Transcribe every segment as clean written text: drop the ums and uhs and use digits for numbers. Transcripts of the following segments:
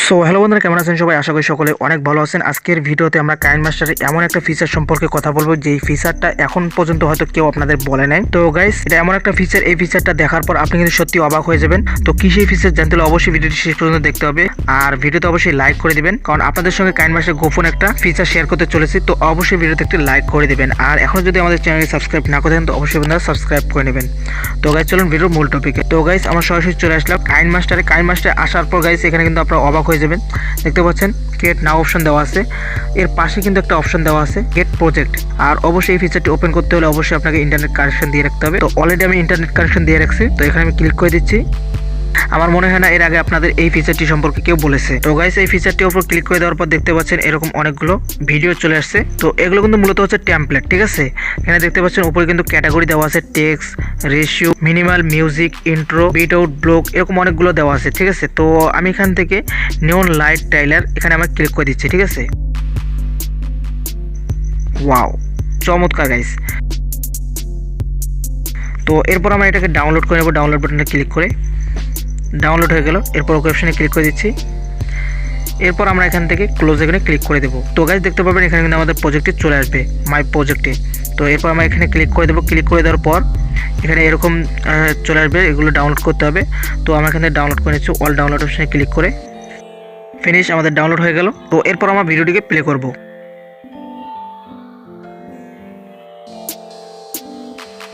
So hello বন্ধুরা, কেমন আছেন সবাই? আশা করি সকলে অনেক ভালো আছেন। আজকের ভিডিওতে আমরা কাইনমাস্টারের এমন একটা ফিচার সম্পর্কে কথা বলবো যেই ফিচারটা এখন পর্যন্ত হয়তো কেউ আপনাদের বলে নাই। তো গাইস, এটা এমন একটা ফিচার, এই ফিচারটা দেখার পর আপনি কিন্তু সত্যি অবাক হয়ে যাবেন। তো কি সেই ফিচার জানতে হলে অবশ্যই ভিডিওটি শেষ পর্যন্ত দেখতে হবে, আর ভিডিওতে অবশ্যই লাইক করে দিবেন, কারণ আপনাদের সঙ্গে কাইনমাস্টার গোপন একটা ফিচার শেয়ার করতে চলেছি। তো অবশ্যই ভিডিওতে একটি লাইক করে দিবেন, আর এখন যদি আমাদের চ্যানেলকে সাবস্ক্রাইব না করে দেন তো অবশ্যই বন্ধুরা সাবস্ক্রাইব করে নেবেন। তো গাইস, চলুন ভিডিওর মূল টপিকে। তো গাইস, আমরা সরাসরি চলে আসলাম কাইনমাস্টারে আসার পর গাইস, এখানে কিন্তু আপনারা অবাক হয়ে যাবেন। দেখতে পাচ্ছেন ক্রিয়েট নাও অপশন দেওয়া আছে, এর পাশে কিন্তু একটা অপশন দেওয়া আছে গেট প্রজেক্ট। আর অবশ্যই এই ফিচারটি ওপেন করতে হলে অবশ্যই আপনাকে ইন্টারনেট কানেকশন দিয়ে রাখতে হবে। তো অলরেডি আমি ইন্টারনেট কানেকশন দিয়ে রাখছি, তো এখানে আমি ক্লিক করে দিচ্ছি। আমার মনে হয় না এর আগে আপনাদের এই ফিচারটি সম্পর্কে কেউ বলেছে। তো গাইস, এই ফিচারটির উপর ক্লিক করে দেওয়ার পর দেখতে পাচ্ছেন এরকম অনেকগুলো ভিডিও চলে আসছে। তো এগুলো কিন্তু মূলত হচ্ছে টেমপ্লেট, ঠিক আছে? এখানে দেখতে পাচ্ছেন উপরে কিন্তু ক্যাটাগরি দেওয়া আছে, text, ratio, minimal, music, intro, beat out, block, এরকম অনেকগুলো দেওয়া আছে, ঠিক আছে? তো আমি এখান থেকে নিয়ন লাইট টাইলার এখানে আমার ক্লিক করে দিচ্ছি, ঠিক আছে? ওয়াও, চমৎকার গাইস। তো এরপর আমরা এটাকে ডাউনলোড করে নেব। ডাউনলোড বাটনে ক্লিক করে ডাউনলোড হয়ে গেল। এরপর ওকে অপশনে ক্লিক করে দিচ্ছি। এরপর আমরা এখান থেকে ক্লোজ এখানে ক্লিক করে দেবো। তো গাইস, দেখতে পাবেন এখানে কিন্তু আমাদের প্রজেক্টে চলে আসবে, মাই প্রজেক্টে। তো এরপর আমরা এখানে ক্লিক করে দেবো। ক্লিক করে দেওয়ার পর এখানে এরকম চলে আসবে, এগুলো ডাউনলোড করতে হবে। তো আমরা এখানে ডাউনলোড করে নিচ্ছি। অল ডাউনলোড অপশনে ক্লিক করে ফিনিশ, আমাদের ডাউনলোড হয়ে গেল। তো এরপর আমরা ভিডিওটিকে প্লে করব।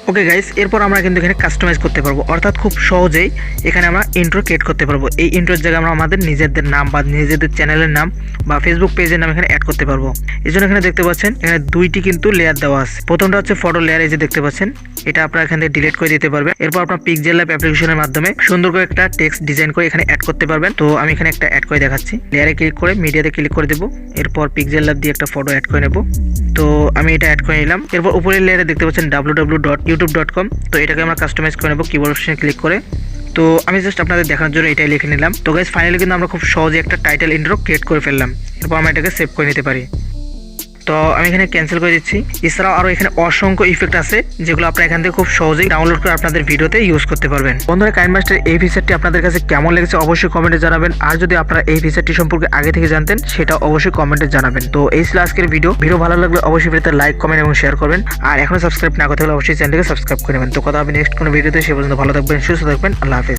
ওকে গাইস, এরপর আমরা কিন্তু এখানে কাস্টমাইজ করতে পারবো, অর্থাৎ খুব সহজেই এখানে আমরা ইন্ট্রো ক্রিয়েট করতে পারবো। এই ইন্ট্রোর জায়গায় আমরা আমাদের নিজেদের নাম বা নিজেদের চ্যানেলের নাম বা ফেসবুক পেজের নাম এখানে অ্যাড করতে পারবো। এই জন্য এখানে দেখতে পাচ্ছেন এখানে দুইটি কিন্তু লেয়ার দেওয়া আছে। প্রথমটা হচ্ছে ফটো লেয়ার, এই যে দেখতে পাচ্ছেন, এটা আপনারা এখান থেকে ডিলিট করে দিতে পারবেন। এরপর আপনার পিক্সেল ল্যাব অ্যাপ্লিকেশনের মাধ্যমে সুন্দর করে একটা টেক্সট ডিজাইন করে এখানে অ্যাড করতে পারবেন। তো আমি এখানে একটা অ্যাড করে দেখাচ্ছি। লেয়ারে ক্লিক করে মিডিয়াতে ক্লিক করে দেবো। এরপর পিক্সেল ল্যাব দিয়ে একটা ফটো অ্যাড করে নেব। তো আমি এটা অ্যাড করে নিলাম। এরপর উপরের লেয়ারে দেখতে পাচ্ছেন www.youtube.com। তো এটাকে আমরা কাস্টমাইজ করে নেব কিবোর্ড অপশনে ক্লিক করে। তো আমি জাস্ট আপনাদের দেখানোর জন্য এটাই লিখে নিলাম। তো গাইস, ফাইনালি কিন্তু আমরা খুব সহজে একটা টাইটেল ইন্ট্রো ক্রিয়েট করে ফেললাম। এরপর আমরা এটাকে সেভ করে নিতে পারি। তো আমি এখানে ক্যান্সেল করে দিচ্ছি। এছাড়াও আরও এখানে অসংখ্য ইফেক্ট আছে যেগুলো আপনারা এখান থেকে খুব সহজেই ডাউনলোড করে আপনাদের ভিডিওতে ইউজ করতে পারবেন। বন্ধুরা, কাইনমাস্টার এই ফিচারটি আপনাদের কাছে কেমন লেগেছে অবশ্যই কমেন্টে জানাবেন, আর যদি আপনারা এই ফিচারটি সম্পর্কে আগে থেকে জানতেন সেটা অবশ্যই কমেন্টে জানাবেন। তো এই ছিল আজকের ভিডিও ভালো লাগলে অবশ্যই ভিডিওতে লাইক, কমেন্ট এবং শেয়ার করবেন, আর এখনো সাবস্ক্রাইব না করতে হলে অবশ্যই চ্যানেলকে সাবস্ক্রাইব করে নেবেন। তো কথা হবে নেক্সট কোনো ভিডিওতে, সে পর্যন্ত ভালো থাকবেন, সুস্থ থাকবেন। আল্লাহ হাফেজ।